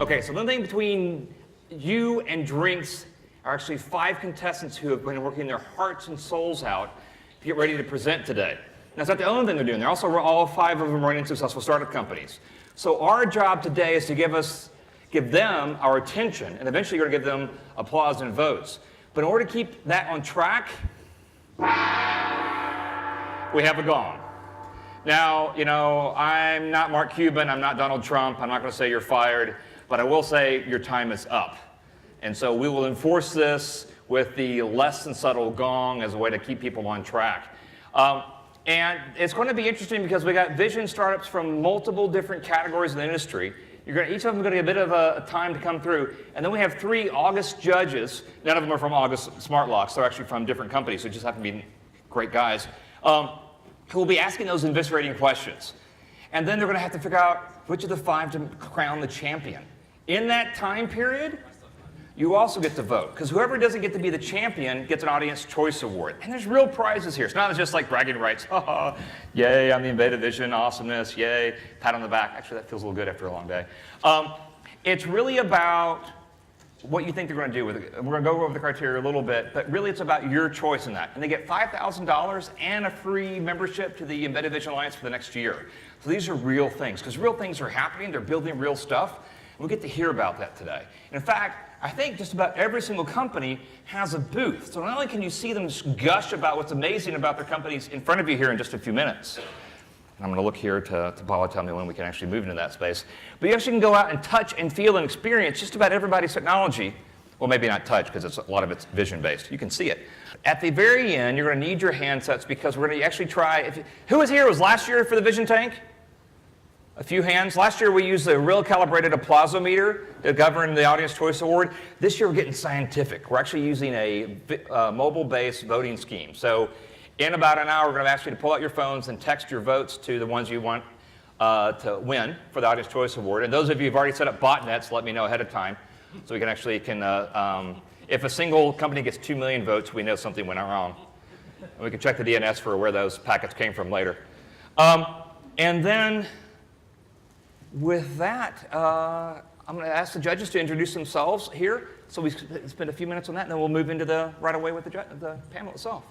Okay, so the thing between you and drinks are actually 5 contestants who have been working their hearts and souls out to get ready to present today. Now, it's not the only thing they're doing. They're also, all 5 of them running successful startup companies. So our job today is to give them our attention, and eventually you're going to give them applause and votes. But in order to keep that on track, we have a gong. Now, you know, I'm not Mark Cuban, I'm not Donald Trump, I'm not going to say you're fired, but I will say your time is up. And so we will enforce this with the less than subtle gong as a way to keep people on track. And it's going to be interesting because we got vision startups from multiple different categories of the industry. Each of them are going to get a bit of a time to come through. And then we have 3 August judges. None of them are from August Smart Locks. They're actually from different companies, so just happen to be great guys, who will be asking those eviscerating questions. And then they're going to have to figure out which of the 5 to crown the champion. In that time period, you also get to vote, because whoever doesn't get to be the champion gets an Audience Choice Award. And there's real prizes here. It's not just like bragging rights. Oh, yay, I'm the Innovative Vision, awesomeness, yay, pat on the back. Actually, that feels a little good after a long day. It's really about what you think they're going to do with it. We're going to go over the criteria a little bit, but really it's about your choice in that. And they get $5,000 and a free membership to the Embedded Vision Alliance for the next year. So these are real things, because real things are happening. They're building real stuff. We'll get to hear about that today. And in fact, I think just about every single company has a booth. So not only can you see them gush about what's amazing about their companies in front of you here in just a few minutes. I'm going to look here to Paula tell me when we can actually move into that space. But you actually can go out and touch and feel and experience just about everybody's technology. Well, maybe not touch, because a lot of it's vision-based. You can see it. At the very end, you're going to need your handsets, because we're going to actually try. Who was here? It was last year for the Vision Tank? A few hands. Last year we used a real calibrated applausometer to govern the Audience Choice Award. This year we're getting scientific. We're actually using a mobile-based voting scheme. So in about an hour, we're going to ask you to pull out your phones and text your votes to the ones you want to win for the Audience Choice Award. And those of you who've already set up botnets, let me know ahead of time, so we can actually if a single company gets 2 million votes, we know something went wrong. And we can check the DNS for where those packets came from later. And then with that, I'm going to ask the judges to introduce themselves here. So we spend a few minutes on that, and then we'll move into right away with the panel itself.